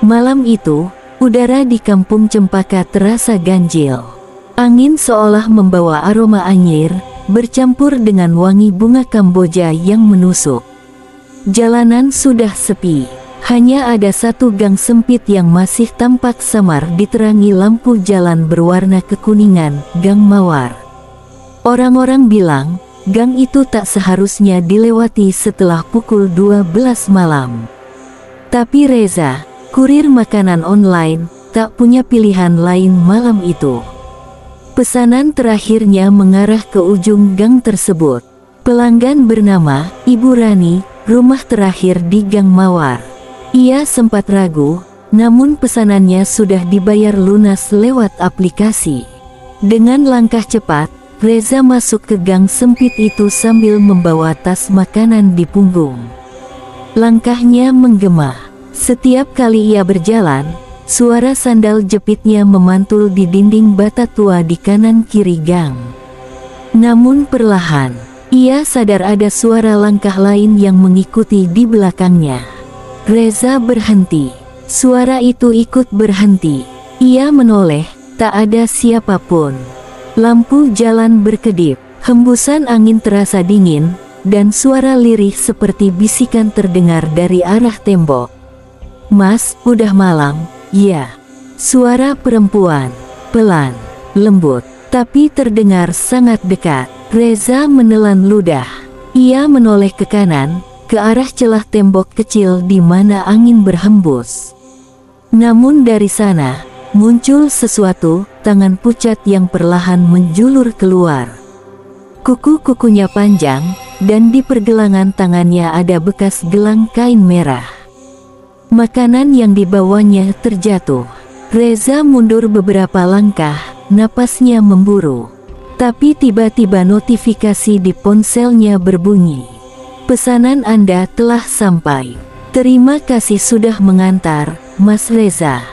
Malam itu, udara di kampung Cempaka terasa ganjil. Angin seolah membawa aroma anyir, bercampur dengan wangi bunga Kamboja yang menusuk. Jalanan sudah sepi. Hanya ada satu gang sempit yang masih tampak samar diterangi lampu jalan berwarna kekuningan, Gang Mawar. Orang-orang bilang, gang itu tak seharusnya dilewati setelah pukul 12 malam. Tapi Reza, kurir makanan online, tak punya pilihan lain malam itu. Pesanan terakhirnya mengarah ke ujung gang tersebut. Pelanggan bernama Ibu Rani, rumah terakhir di Gang Mawar. Ia sempat ragu, namun pesanannya sudah dibayar lunas lewat aplikasi. Dengan langkah cepat, Reza masuk ke gang sempit itu sambil membawa tas makanan di punggung. Langkahnya menggema. Setiap kali ia berjalan, suara sandal jepitnya memantul di dinding bata tua di kanan kiri gang. Namun perlahan, ia sadar ada suara langkah lain yang mengikuti di belakangnya. Reza berhenti. Suara itu ikut berhenti. Ia menoleh, tak ada siapapun. Lampu jalan berkedip, hembusan angin terasa dingin, dan suara lirih seperti bisikan terdengar dari arah tembok. "Mas, udah malam." "Ya." Suara perempuan, pelan, lembut, tapi terdengar sangat dekat. Reza menelan ludah. Ia menoleh ke kanan, ke arah celah tembok kecil di mana angin berhembus. Namun dari sana, muncul sesuatu, tangan pucat yang perlahan menjulur keluar. Kuku-kukunya panjang, dan di pergelangan tangannya ada bekas gelang kain merah. Makanan yang dibawanya terjatuh. Reza mundur beberapa langkah, napasnya memburu. Tapi tiba-tiba notifikasi di ponselnya berbunyi. "Pesanan Anda telah sampai. Terima kasih sudah mengantar, Mas Reza."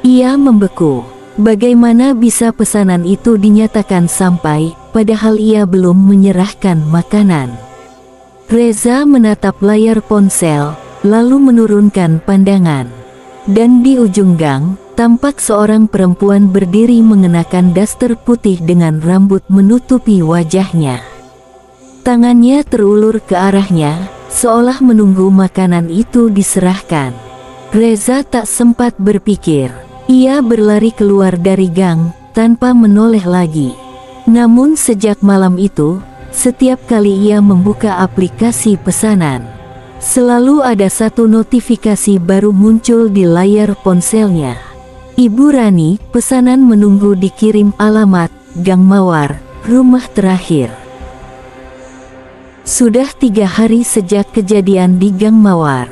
Ia membeku. Bagaimana bisa pesanan itu dinyatakan sampai, padahal ia belum menyerahkan makanan? Reza menatap layar ponsel, lalu menurunkan pandangan. Dan di ujung gang, tampak seorang perempuan berdiri mengenakan daster putih dengan rambut menutupi wajahnya. Tangannya terulur ke arahnya, seolah menunggu makanan itu diserahkan. Reza tak sempat berpikir. Ia berlari keluar dari gang, tanpa menoleh lagi. Namun sejak malam itu, setiap kali ia membuka aplikasi pesanan, selalu ada satu notifikasi baru muncul di layar ponselnya. "Ibu Rani, pesanan menunggu dikirim, alamat, Gang Mawar, rumah terakhir." Sudah 3 hari sejak kejadian di Gang Mawar.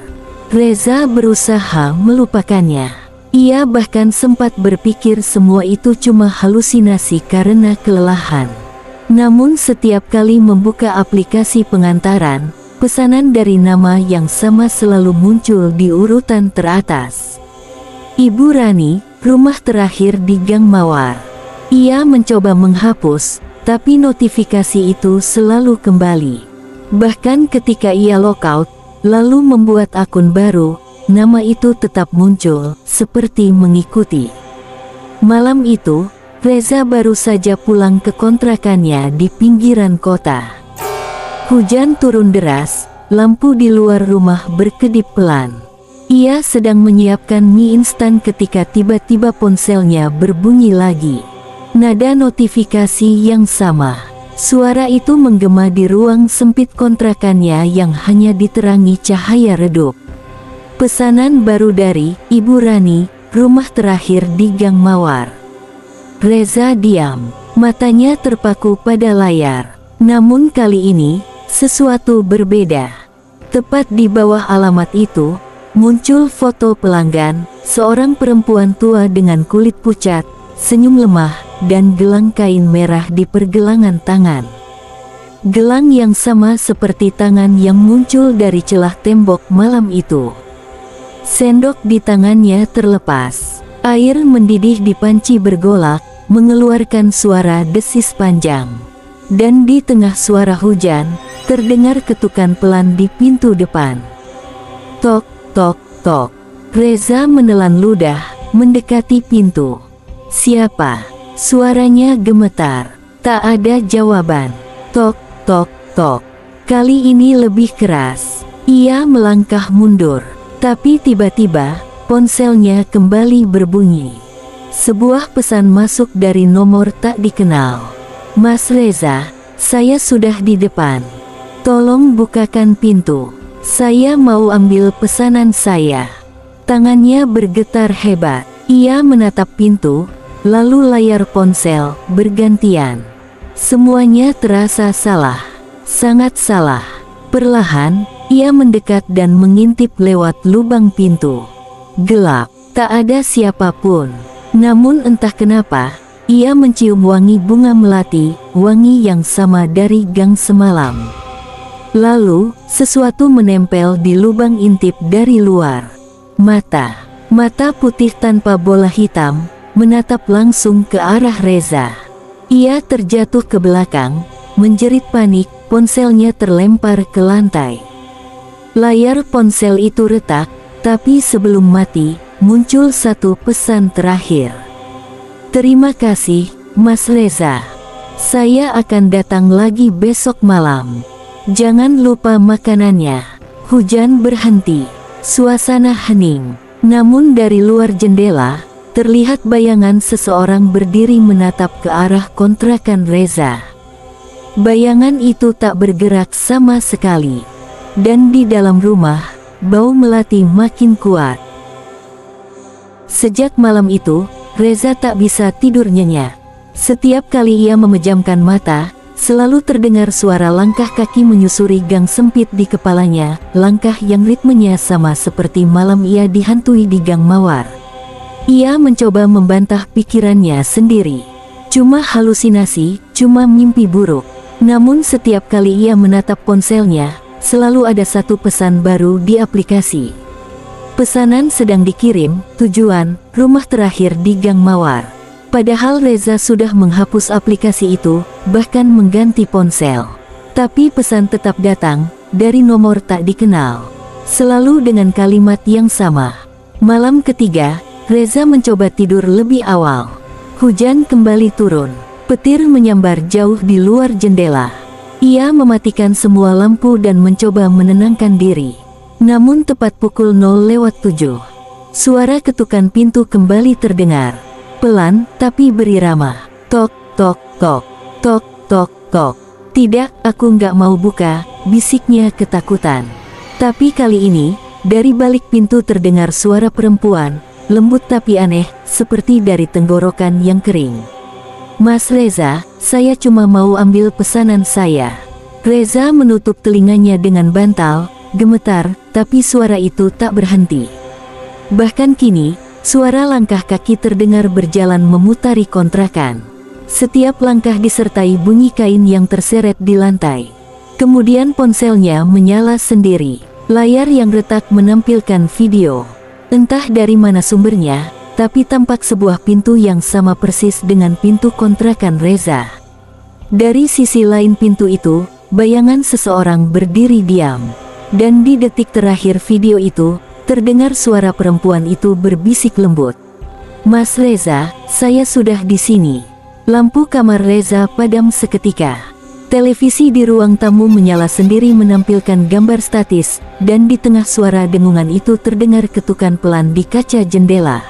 Reza berusaha melupakannya. Ia bahkan sempat berpikir semua itu cuma halusinasi karena kelelahan. Namun setiap kali membuka aplikasi pengantaran, pesanan dari nama yang sama selalu muncul di urutan teratas. "Ibu Rani, rumah terakhir di Gang Mawar." Ia mencoba menghapus, tapi notifikasi itu selalu kembali. Bahkan ketika ia logout, lalu membuat akun baru, nama itu tetap muncul, seperti mengikuti. Malam itu, Reza baru saja pulang ke kontrakannya di pinggiran kota. Hujan turun deras, lampu di luar rumah berkedip pelan. Ia sedang menyiapkan mie instan ketika tiba-tiba ponselnya berbunyi lagi. Nada notifikasi yang sama. Suara itu menggema di ruang sempit kontrakannya yang hanya diterangi cahaya redup. "Pesanan baru dari Ibu Rani, rumah terakhir di Gang Mawar." Reza diam, matanya terpaku pada layar. Namun kali ini, sesuatu berbeda. Tepat di bawah alamat itu, muncul foto pelanggan, seorang perempuan tua dengan kulit pucat, senyum lemah, dan gelang kain merah di pergelangan tangan. Gelang yang sama seperti tangan yang muncul dari celah tembok malam itu. Sendok di tangannya terlepas. Air mendidih di panci bergolak, mengeluarkan suara desis panjang. Dan di tengah suara hujan, terdengar ketukan pelan di pintu depan. Tok, tok, tok. Reza menelan ludah, mendekati pintu. Siapa? Suaranya gemetar. Tak ada jawaban. Tok, tok, tok. Kali ini lebih keras. Ia melangkah mundur. Tapi tiba-tiba, ponselnya kembali berbunyi. Sebuah pesan masuk dari nomor tak dikenal. Mas Reza, saya sudah di depan. Tolong bukakan pintu. Saya mau ambil pesanan saya. Tangannya bergetar hebat. Ia menatap pintu, lalu layar ponsel bergantian. Semuanya terasa salah. Sangat salah. Perlahan, ia mendekat dan mengintip lewat lubang pintu. Gelap, tak ada siapapun. Namun entah kenapa, ia mencium wangi bunga melati, wangi yang sama dari gang semalam. Lalu, sesuatu menempel di lubang intip dari luar. Mata putih tanpa bola hitam, menatap langsung ke arah Reza. Ia terjatuh ke belakang, menjerit panik, ponselnya terlempar ke lantai. Layar ponsel itu retak, tapi sebelum mati, muncul satu pesan terakhir. Terima kasih, Mas Reza. Saya akan datang lagi besok malam. Jangan lupa makanannya. Hujan berhenti. Suasana hening. Namun dari luar jendela, terlihat bayangan seseorang berdiri menatap ke arah kontrakan Reza. Bayangan itu tak bergerak sama sekali. Dan di dalam rumah, bau melati makin kuat. Sejak malam itu, Reza tak bisa tidur nyenyak. Setiap kali ia memejamkan mata, selalu terdengar suara langkah kaki menyusuri gang sempit di kepalanya, langkah yang ritmenya sama seperti malam ia dihantui di gang mawar. Ia mencoba membantah pikirannya sendiri. Cuma halusinasi, cuma mimpi buruk. Namun setiap kali ia menatap ponselnya, selalu ada satu pesan baru di aplikasi. Pesanan sedang dikirim, tujuan, rumah terakhir di Gang Mawar. Padahal Reza sudah menghapus aplikasi itu, bahkan mengganti ponsel. Tapi pesan tetap datang, dari nomor tak dikenal. Selalu dengan kalimat yang sama. Malam ketiga, Reza mencoba tidur lebih awal. Hujan kembali turun. Petir menyambar jauh di luar jendela. Ia mematikan semua lampu dan mencoba menenangkan diri. Namun tepat pukul 0:07, suara ketukan pintu kembali terdengar. Pelan, tapi berirama. Tok, tok, tok. Tok, tok, tok. Tidak, aku nggak mau buka, bisiknya ketakutan. Tapi kali ini, dari balik pintu terdengar suara perempuan, lembut tapi aneh, seperti dari tenggorokan yang kering. Mas Reza, saya cuma mau ambil pesanan saya. Reza menutup telinganya dengan bantal, gemetar, tapi suara itu tak berhenti. Bahkan kini, suara langkah kaki terdengar berjalan memutari kontrakan. Setiap langkah disertai bunyi kain yang terseret di lantai. Kemudian ponselnya menyala sendiri. Layar yang retak menampilkan video. Entah dari mana sumbernya, tapi tampak sebuah pintu yang sama persis dengan pintu kontrakan Reza. Dari sisi lain pintu itu, bayangan seseorang berdiri diam. Dan di detik terakhir video itu, terdengar suara perempuan itu berbisik lembut. Mas Reza, saya sudah di sini. Lampu kamar Reza padam seketika. Televisi di ruang tamu menyala sendiri menampilkan gambar statis, dan di tengah suara dengungan itu terdengar ketukan pelan di kaca jendela.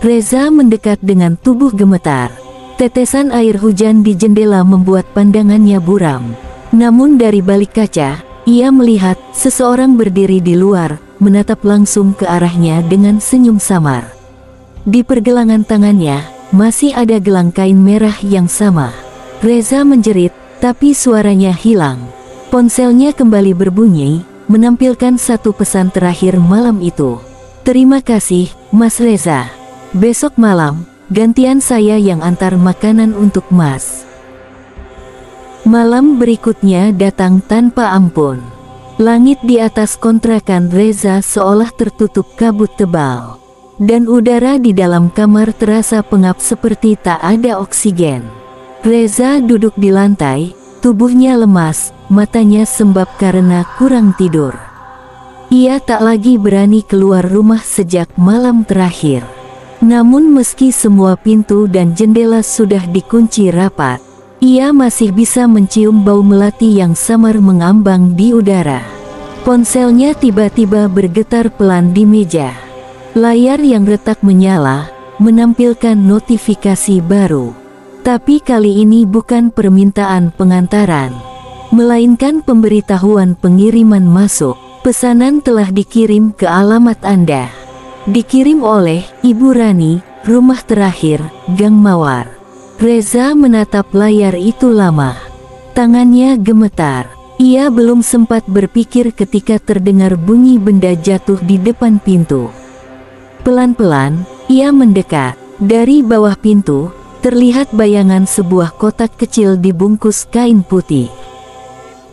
Reza mendekat dengan tubuh gemetar. Tetesan air hujan di jendela membuat pandangannya buram. Namun dari balik kaca, ia melihat seseorang berdiri di luar, menatap langsung ke arahnya dengan senyum samar. Di pergelangan tangannya, masih ada gelang kain merah yang sama. Reza menjerit, tapi suaranya hilang. Ponselnya kembali berbunyi, menampilkan satu pesan terakhir malam itu. Terima kasih, Mas Reza. Besok malam, gantian saya yang antar makanan untuk Mas. Malam berikutnya datang tanpa ampun. Langit di atas kontrakan Reza seolah tertutup kabut tebal. Dan udara di dalam kamar terasa pengap seperti tak ada oksigen. Reza duduk di lantai, tubuhnya lemas, matanya sembab karena kurang tidur. Ia tak lagi berani keluar rumah sejak malam terakhir. Namun meski semua pintu dan jendela sudah dikunci rapat, ia masih bisa mencium bau melati yang samar mengambang di udara. Ponselnya tiba-tiba bergetar pelan di meja. Layar yang retak menyala, menampilkan notifikasi baru. Tapi kali ini bukan permintaan pengantaran, melainkan pemberitahuan pengiriman masuk. Pesanan telah dikirim ke alamat Anda. Dikirim oleh Ibu Rani, rumah terakhir, Gang Mawar. Reza menatap layar itu lama. Tangannya gemetar. Ia belum sempat berpikir ketika terdengar bunyi benda jatuh di depan pintu. Pelan-pelan, ia mendekat. Dari bawah pintu, terlihat bayangan sebuah kotak kecil dibungkus kain putih.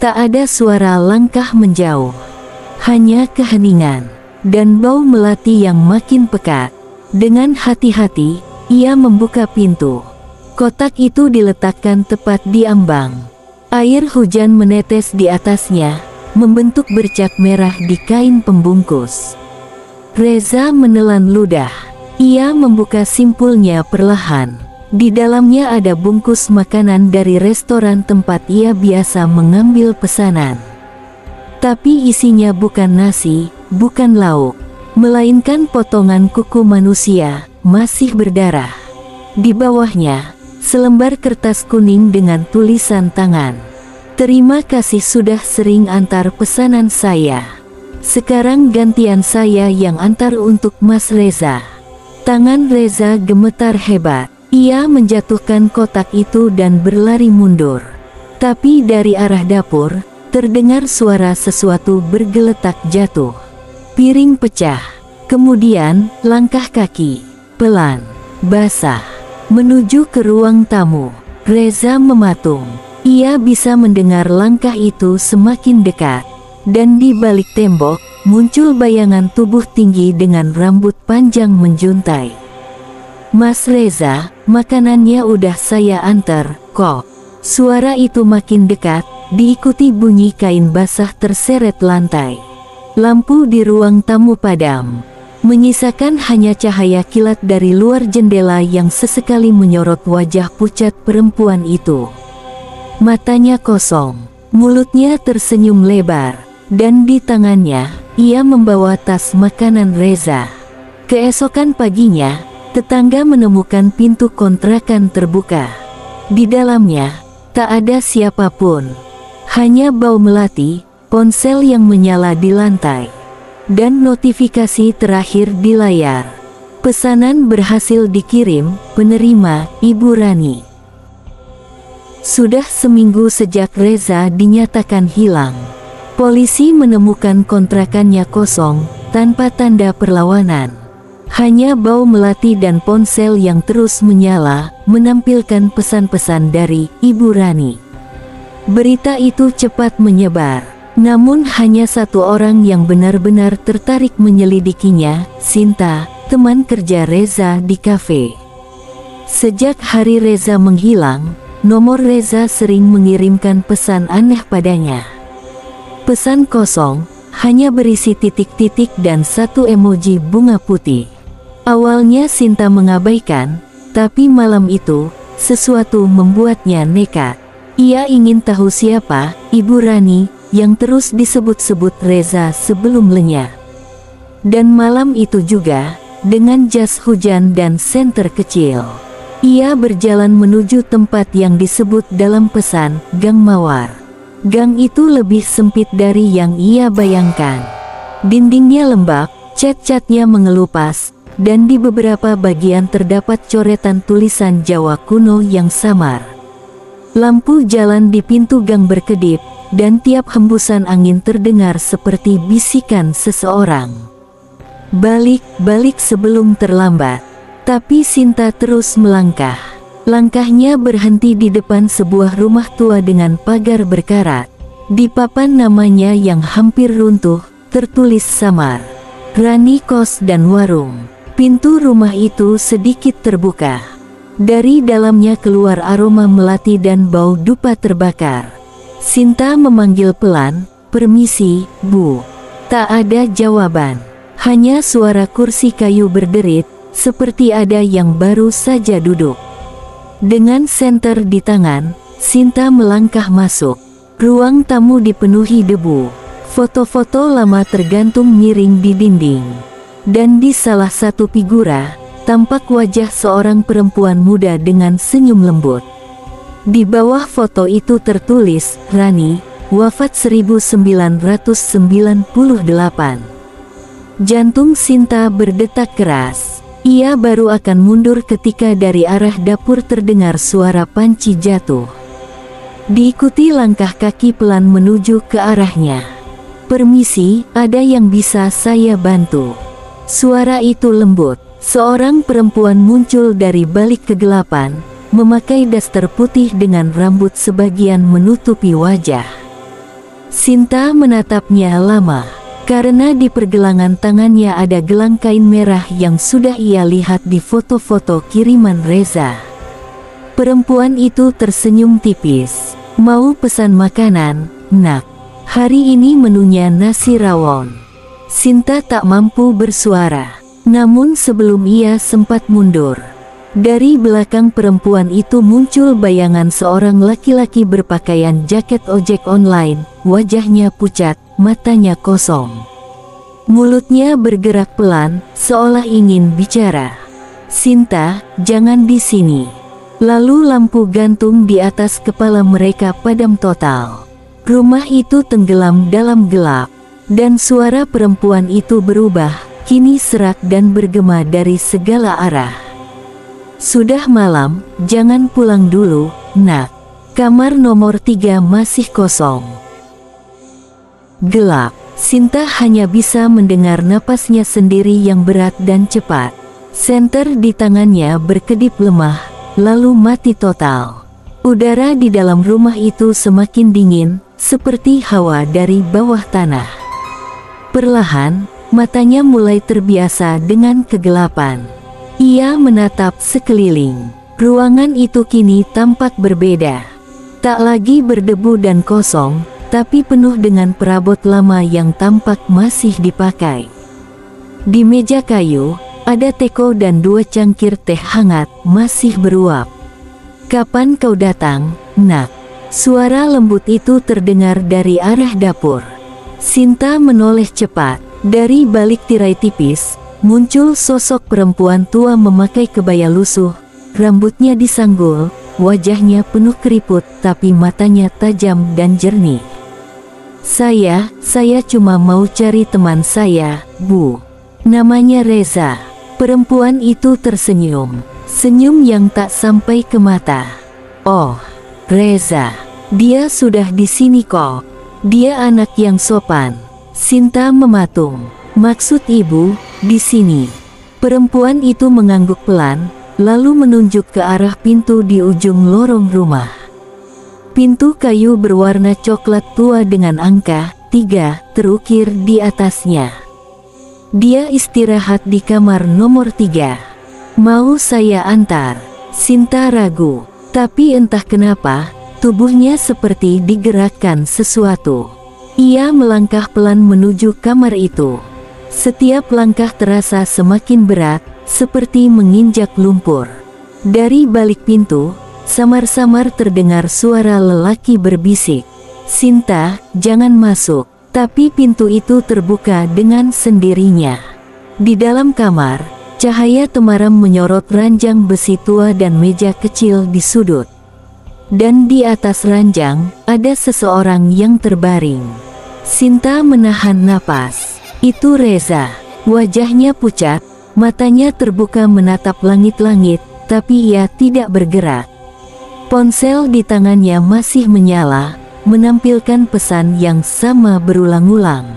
Tak ada suara langkah menjauh. Hanya keheningan dan bau melati yang makin pekat. Dengan hati-hati, ia membuka pintu. Kotak itu diletakkan tepat di ambang. Air hujan menetes di atasnya, membentuk bercak merah di kain pembungkus. Reza menelan ludah. Ia membuka simpulnya perlahan. Di dalamnya ada bungkus makanan dari restoran tempat ia biasa mengambil pesanan. Tapi isinya bukan nasi, bukan lauk, melainkan potongan kuku manusia, masih berdarah. Di bawahnya, selembar kertas kuning dengan tulisan tangan. Terima kasih sudah sering antar pesanan saya. Sekarang gantian saya yang antar untuk Mas Reza. Tangan Reza gemetar hebat. Ia menjatuhkan kotak itu dan berlari mundur. Tapi dari arah dapur, terdengar suara sesuatu bergeletak jatuh. Piring pecah. Kemudian, langkah kaki. Pelan, basah. Menuju ke ruang tamu. Reza mematung. Ia bisa mendengar langkah itu semakin dekat. Dan di balik tembok, muncul bayangan tubuh tinggi dengan rambut panjang menjuntai. Mas Reza, makanannya udah saya antar, kok. Suara itu makin dekat, diikuti bunyi kain basah terseret lantai. Lampu di ruang tamu padam, menyisakan hanya cahaya kilat dari luar jendela yang sesekali menyorot wajah pucat perempuan itu. Matanya kosong, mulutnya tersenyum lebar, dan di tangannya, ia membawa tas makanan Reza. Keesokan paginya, tetangga menemukan pintu kontrakan terbuka. Di dalamnya, tak ada siapapun. Hanya bau melati, ponsel yang menyala di lantai, dan notifikasi terakhir di layar. Pesanan berhasil dikirim, penerima Ibu Rani. Sudah seminggu sejak Reza dinyatakan hilang. Polisi menemukan kontrakannya kosong, tanpa tanda perlawanan. Hanya bau melati dan ponsel yang terus menyala, menampilkan pesan-pesan dari Ibu Rani. Berita itu cepat menyebar, namun hanya satu orang yang benar-benar tertarik menyelidikinya, Sinta, teman kerja Reza di kafe. Sejak hari Reza menghilang, nomor Reza sering mengirimkan pesan aneh padanya. Pesan kosong, hanya berisi titik-titik dan satu emoji bunga putih. Awalnya Sinta mengabaikan, tapi malam itu, sesuatu membuatnya nekat. Ia ingin tahu siapa Ibu Rani yang terus disebut-sebut Reza sebelum lenyap. Dan malam itu juga, dengan jas hujan dan senter kecil, ia berjalan menuju tempat yang disebut dalam pesan, Gang Mawar. Gang itu lebih sempit dari yang ia bayangkan. Dindingnya lembab, cat-catnya mengelupas, dan di beberapa bagian terdapat coretan tulisan Jawa kuno yang samar. Lampu jalan di pintu gang berkedip, dan tiap hembusan angin terdengar seperti bisikan seseorang. Balik, balik sebelum terlambat. Tapi Sinta terus melangkah. Langkahnya berhenti di depan sebuah rumah tua dengan pagar berkarat. Di papan namanya yang hampir runtuh, tertulis samar, Rani Kos dan Warung. Pintu rumah itu sedikit terbuka. Dari dalamnya keluar aroma melati dan bau dupa terbakar. Sinta memanggil pelan, "Permisi, Bu." Tak ada jawaban. Hanya suara kursi kayu berderit, seperti ada yang baru saja duduk. Dengan senter di tangan, Sinta melangkah masuk. Ruang tamu dipenuhi debu. Foto-foto lama tergantung miring di dinding. Dan di salah satu figura, tampak wajah seorang perempuan muda dengan senyum lembut. Di bawah foto itu tertulis, Rani, wafat 1998. Jantung Sinta berdetak keras. Ia baru akan mundur ketika dari arah dapur terdengar suara panci jatuh. Diikuti langkah kaki pelan menuju ke arahnya. "Permisi, ada yang bisa saya bantu?" Suara itu lembut. Seorang perempuan muncul dari balik kegelapan, memakai daster putih dengan rambut sebagian menutupi wajah. Sinta menatapnya lama, karena di pergelangan tangannya ada gelang kain merah yang sudah ia lihat di foto-foto kiriman Reza. Perempuan itu tersenyum tipis. "Mau pesan makanan, nak? Hari ini menunya nasi rawon." Sinta tak mampu bersuara. Namun sebelum ia sempat mundur, dari belakang perempuan itu muncul bayangan seorang laki-laki berpakaian jaket ojek online. Wajahnya pucat, matanya kosong. Mulutnya bergerak pelan, seolah ingin bicara. "Sinta, jangan di sini." Lalu lampu gantung di atas kepala mereka padam total. Rumah itu tenggelam dalam gelap. Dan suara perempuan itu berubah, kini serak dan bergema dari segala arah. "Sudah malam, jangan pulang dulu, nak. Kamar nomor 3 masih kosong." Gelap. Sinta hanya bisa mendengar napasnya sendiri yang berat dan cepat. Senter di tangannya berkedip lemah, lalu mati total. Udara di dalam rumah itu semakin dingin, seperti hawa dari bawah tanah. Perlahan, matanya mulai terbiasa dengan kegelapan. Ia menatap sekeliling. Ruangan itu kini tampak berbeda. Tak lagi berdebu dan kosong, tapi penuh dengan perabot lama yang tampak masih dipakai. Di meja kayu, ada teko dan 2 cangkir teh hangat masih beruap. "Kapan kau datang, nak?" Suara lembut itu terdengar dari arah dapur. Sinta menoleh cepat. Dari balik tirai tipis, muncul sosok perempuan tua memakai kebaya lusuh. Rambutnya disanggul, wajahnya penuh keriput, tapi matanya tajam dan jernih. Saya cuma mau cari teman saya, Bu. Namanya Reza." Perempuan itu tersenyum, senyum yang tak sampai ke mata. "Oh, Reza. Dia sudah di sini kok. Dia anak yang sopan." Sinta mematung. "Maksud ibu, di sini?" Perempuan itu mengangguk pelan, lalu menunjuk ke arah pintu di ujung lorong rumah. Pintu kayu berwarna coklat tua dengan angka 3 terukir di atasnya. "Dia istirahat di kamar nomor 3. Mau saya antar?" Sinta ragu, tapi entah kenapa, tubuhnya seperti digerakkan sesuatu. Ia melangkah pelan menuju kamar itu. Setiap langkah terasa semakin berat, seperti menginjak lumpur. Dari balik pintu, samar-samar terdengar suara lelaki berbisik, "Sinta, jangan masuk." Tapi pintu itu terbuka dengan sendirinya. Di dalam kamar, cahaya temaram menyorot ranjang besi tua dan meja kecil di sudut. Dan di atas ranjang, ada seseorang yang terbaring. Sinta menahan napas. Itu Reza. Wajahnya pucat, matanya terbuka menatap langit-langit, tapi ia tidak bergerak. Ponsel di tangannya masih menyala, menampilkan pesan yang sama berulang-ulang.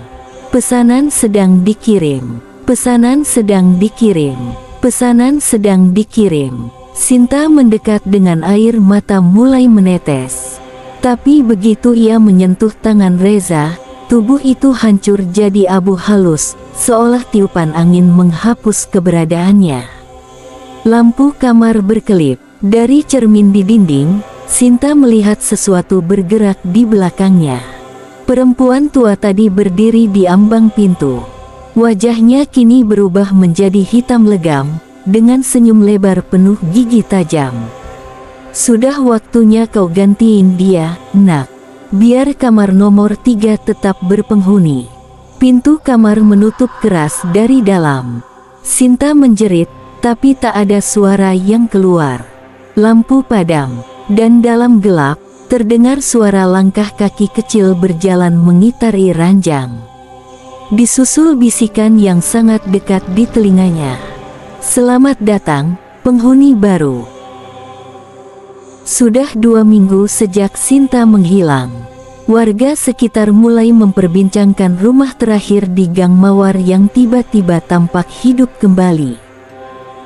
"Pesanan sedang dikirim. Pesanan sedang dikirim. Pesanan sedang dikirim." Sinta mendekat dengan air mata mulai menetes. Tapi begitu ia menyentuh tangan Reza, tubuh itu hancur jadi abu halus, seolah tiupan angin menghapus keberadaannya. Lampu kamar berkelip. Dari cermin di dinding, Sinta melihat sesuatu bergerak di belakangnya. Perempuan tua tadi berdiri di ambang pintu. Wajahnya kini berubah menjadi hitam legam, dengan senyum lebar penuh gigi tajam. "Sudah waktunya kau gantiin dia, nak. Biar kamar nomor 3 tetap berpenghuni." Pintu kamar menutup keras dari dalam. Sinta menjerit, tapi tak ada suara yang keluar. Lampu padam, dan dalam gelap, terdengar suara langkah kaki kecil berjalan mengitari ranjang. Disusul bisikan yang sangat dekat di telinganya. "Selamat datang, penghuni baru." Sudah 2 minggu sejak Sinta menghilang. Warga sekitar mulai memperbincangkan rumah terakhir di Gang Mawar yang tiba-tiba tampak hidup kembali.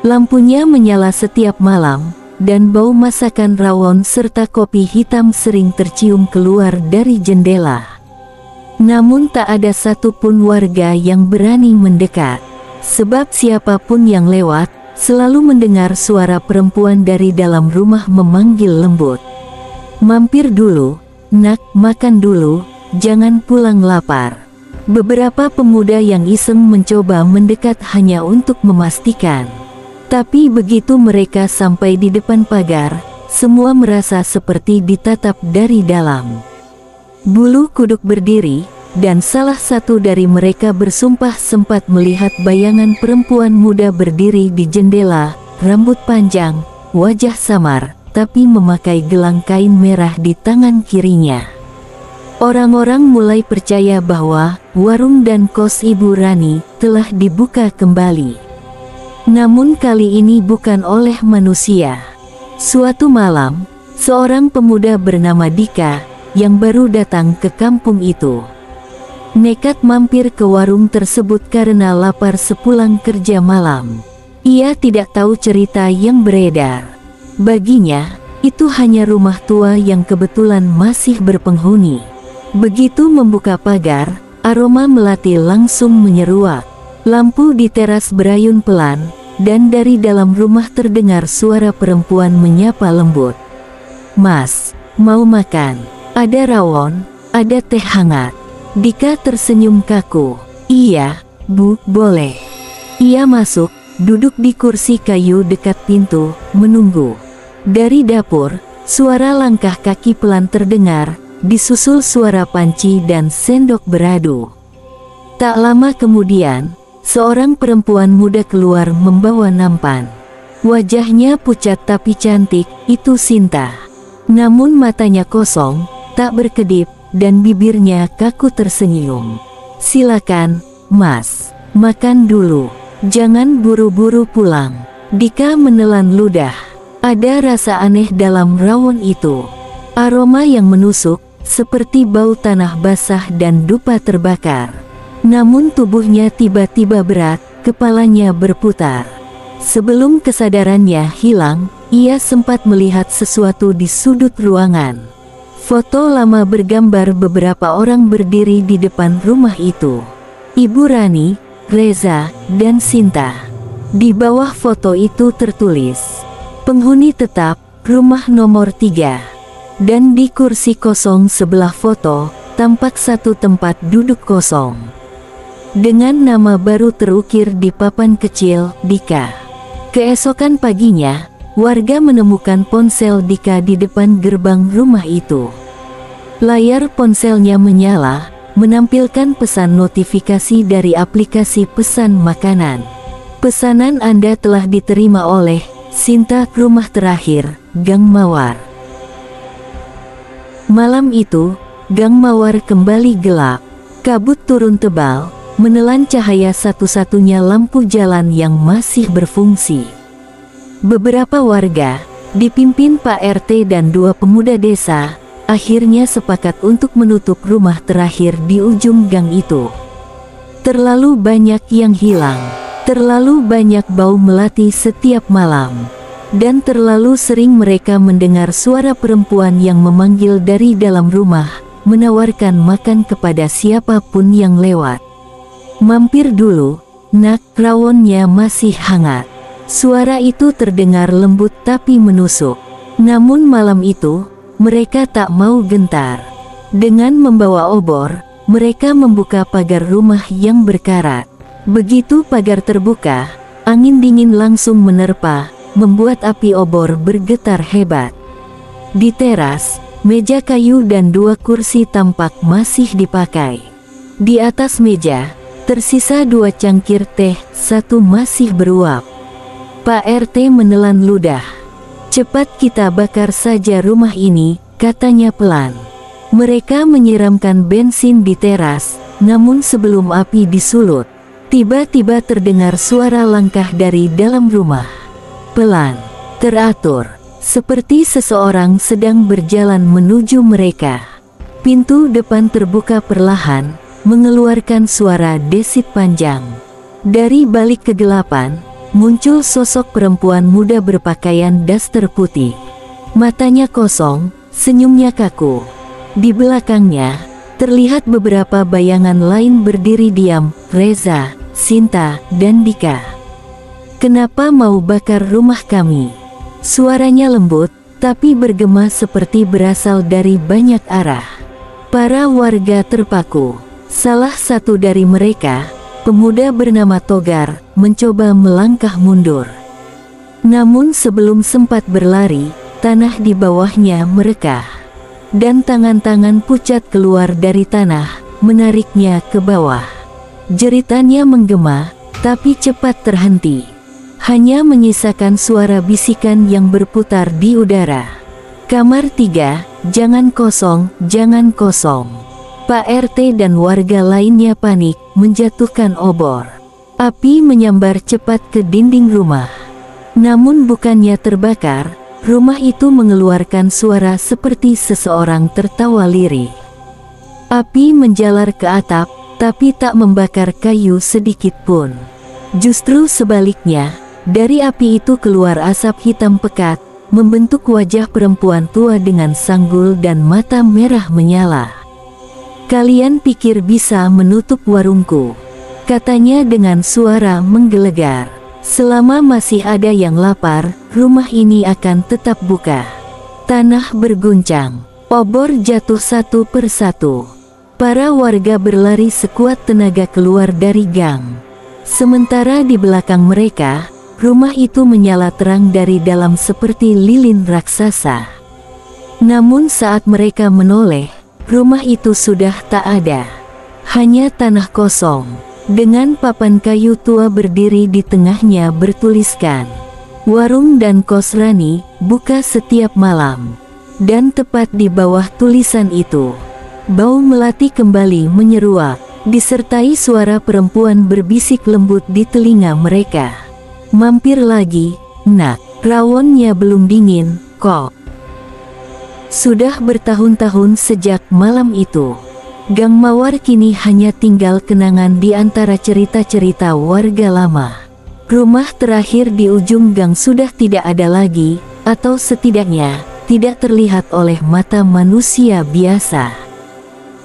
Lampunya menyala setiap malam, dan bau masakan rawon serta kopi hitam sering tercium keluar dari jendela. Namun tak ada satupun warga yang berani mendekat, sebab siapapun yang lewat selalu mendengar suara perempuan dari dalam rumah memanggil lembut. "Mampir dulu, nak, makan dulu, jangan pulang lapar." Beberapa pemuda yang iseng mencoba mendekat hanya untuk memastikan. Tapi begitu mereka sampai di depan pagar, semua merasa seperti ditatap dari dalam. Bulu kuduk berdiri, dan salah satu dari mereka bersumpah sempat melihat bayangan perempuan muda berdiri di jendela, rambut panjang, wajah samar, tapi memakai gelang kain merah di tangan kirinya. Orang-orang mulai percaya bahwa warung dan kos Ibu Rani telah dibuka kembali. Namun kali ini bukan oleh manusia. Suatu malam, seorang pemuda bernama Dika, yang baru datang ke kampung itu, nekat mampir ke warung tersebut karena lapar sepulang kerja malam. Ia tidak tahu cerita yang beredar. Baginya, itu hanya rumah tua yang kebetulan masih berpenghuni. Begitu membuka pagar, aroma melati langsung menyeruak. Lampu di teras berayun pelan, dan dari dalam rumah terdengar suara perempuan menyapa lembut. "Mas, mau makan? Ada rawon, ada teh hangat." Dika tersenyum kaku. "Iya, Bu, boleh." Ia masuk, duduk di kursi kayu dekat pintu, menunggu. Dari dapur, suara langkah kaki pelan terdengar, disusul suara panci dan sendok beradu. Tak lama kemudian, seorang perempuan muda keluar membawa nampan. Wajahnya pucat tapi cantik, itu Sinta. Namun matanya kosong, tak berkedip, dan bibirnya kaku tersenyum. "Silakan, Mas, makan dulu. Jangan buru-buru pulang." Dika menelan ludah. Ada rasa aneh dalam rawon itu. Aroma yang menusuk, seperti bau tanah basah dan dupa terbakar. Namun tubuhnya tiba-tiba berat, kepalanya berputar. Sebelum kesadarannya hilang, ia sempat melihat sesuatu di sudut ruangan. Foto lama bergambar beberapa orang berdiri di depan rumah itu. Ibu Rani, Reza, dan Sinta. Di bawah foto itu tertulis, "Penghuni tetap, rumah nomor 3. Dan di kursi kosong sebelah foto, tampak satu tempat duduk kosong. Dengan nama baru terukir di papan kecil, Dika. Keesokan paginya, warga menemukan ponsel Dika di depan gerbang rumah itu. Layar ponselnya menyala, menampilkan pesan notifikasi dari aplikasi pesan makanan. "Pesanan Anda telah diterima oleh Sinta, rumah terakhir, Gang Mawar." Malam itu, Gang Mawar kembali gelap. Kabut turun tebal, menelan cahaya satu-satunya lampu jalan yang masih berfungsi. Beberapa warga, dipimpin Pak RT dan 2 pemuda desa, akhirnya sepakat untuk menutup rumah terakhir di ujung gang itu. Terlalu banyak yang hilang, terlalu banyak bau melati setiap malam, dan terlalu sering mereka mendengar suara perempuan yang memanggil dari dalam rumah, menawarkan makan kepada siapapun yang lewat. "Mampir dulu, nak, rawonnya masih hangat." Suara itu terdengar lembut tapi menusuk. Namun malam itu, mereka tak mau gentar. Dengan membawa obor, mereka membuka pagar rumah yang berkarat. Begitu pagar terbuka, angin dingin langsung menerpa, membuat api obor bergetar hebat. Di teras, meja kayu dan 2 kursi tampak masih dipakai. Di atas meja, tersisa 2 cangkir teh, 1 masih beruap. Pak RT menelan ludah. "Cepat kita bakar saja rumah ini," katanya pelan. Mereka menyiramkan bensin di teras, namun sebelum api disulut, tiba-tiba terdengar suara langkah dari dalam rumah. Pelan, teratur, seperti seseorang sedang berjalan menuju mereka. Pintu depan terbuka perlahan, mengeluarkan suara desit panjang. Dari balik kegelapan, muncul sosok perempuan muda berpakaian daster putih. Matanya kosong, senyumnya kaku. Di belakangnya, terlihat beberapa bayangan lain berdiri diam, Reza, Sinta, dan Dika. "Kenapa mau bakar rumah kami?" Suaranya lembut, tapi bergema seperti berasal dari banyak arah. Para warga terpaku. Salah satu dari mereka, pemuda bernama Togar, mencoba melangkah mundur. Namun sebelum sempat berlari, tanah di bawahnya merekah. Dan tangan-tangan pucat keluar dari tanah, menariknya ke bawah. Jeritannya menggema, tapi cepat terhenti. Hanya menyisakan suara bisikan yang berputar di udara. "Kamar 3, jangan kosong, jangan kosong." Pak RT dan warga lainnya panik, menjatuhkan obor. Api menyambar cepat ke dinding rumah. Namun bukannya terbakar, rumah itu mengeluarkan suara seperti seseorang tertawa lirih. Api menjalar ke atap, tapi tak membakar kayu sedikit pun. Justru sebaliknya, dari api itu keluar asap hitam pekat, membentuk wajah perempuan tua dengan sanggul dan mata merah menyala. "Kalian pikir bisa menutup warungku?" katanya dengan suara menggelegar. "Selama masih ada yang lapar, rumah ini akan tetap buka." Tanah berguncang, obor jatuh satu persatu. Para warga berlari sekuat tenaga keluar dari gang. Sementara di belakang mereka, rumah itu menyala terang dari dalam seperti lilin raksasa. Namun saat mereka menoleh, rumah itu sudah tak ada. Hanya tanah kosong, dengan papan kayu tua berdiri di tengahnya bertuliskan, "Warung dan Kos Rani, buka setiap malam." Dan tepat di bawah tulisan itu, bau melati kembali menyeruak, disertai suara perempuan berbisik lembut di telinga mereka. "Mampir lagi, nak, rawonnya belum dingin, kok." Sudah bertahun-tahun sejak malam itu, Gang Mawar kini hanya tinggal kenangan di antara cerita-cerita warga lama. Rumah terakhir di ujung gang sudah tidak ada lagi, atau setidaknya, tidak terlihat oleh mata manusia biasa.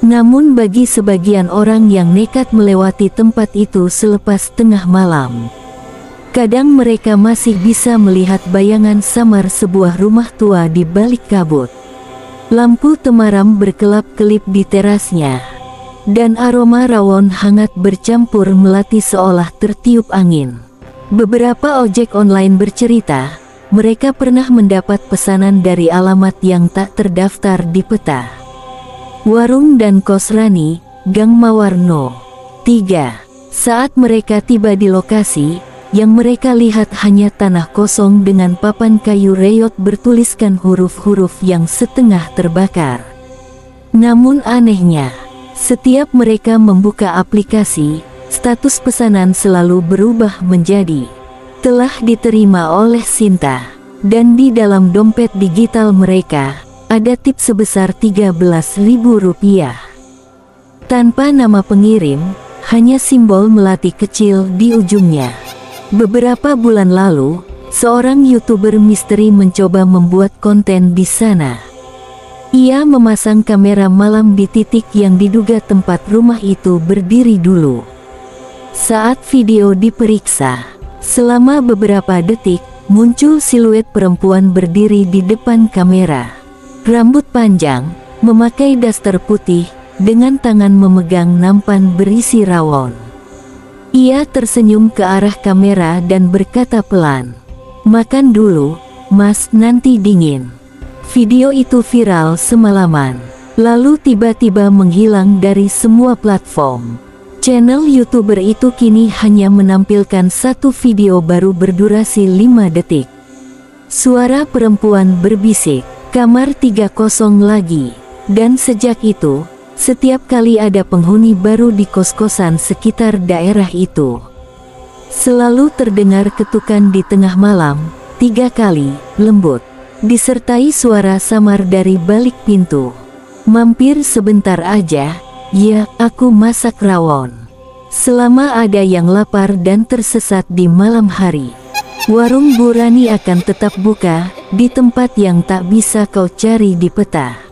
Namun bagi sebagian orang yang nekat melewati tempat itu selepas tengah malam, kadang mereka masih bisa melihat bayangan samar sebuah rumah tua di balik kabut. Lampu temaram berkelap-kelip di terasnya, dan aroma rawon hangat bercampur melati seolah tertiup angin. Beberapa ojek online bercerita, mereka pernah mendapat pesanan dari alamat yang tak terdaftar di peta. Warung dan Kos Rani, Gang Mawar No. 3. Saat mereka tiba di lokasi, yang mereka lihat hanya tanah kosong dengan papan kayu reyot bertuliskan huruf-huruf yang setengah terbakar. Namun anehnya, setiap mereka membuka aplikasi, status pesanan selalu berubah menjadi "telah diterima oleh Sinta", dan di dalam dompet digital mereka, ada tip sebesar Rp13.000. Tanpa nama pengirim, hanya simbol melati kecil di ujungnya. Beberapa bulan lalu, seorang YouTuber misteri mencoba membuat konten di sana. Ia memasang kamera malam di titik yang diduga tempat rumah itu berdiri dulu. Saat video diperiksa, selama beberapa detik, muncul siluet perempuan berdiri di depan kamera. Rambut panjang, memakai daster putih, dengan tangan memegang nampan berisi rawon. Ia tersenyum ke arah kamera dan berkata pelan, "Makan dulu, Mas, nanti dingin." Video itu viral semalaman, lalu tiba-tiba menghilang dari semua platform. Channel YouTuber itu kini hanya menampilkan satu video baru berdurasi 5 detik. Suara perempuan berbisik, "Kamar 30 lagi." Dan sejak itu, setiap kali ada penghuni baru di kos-kosan sekitar daerah itu, selalu terdengar ketukan di tengah malam, 3 kali, lembut, disertai suara samar dari balik pintu. "Mampir sebentar aja, ya, aku masak rawon." Selama ada yang lapar dan tersesat di malam hari, warung Bu Rani akan tetap buka, di tempat yang tak bisa kau cari di peta.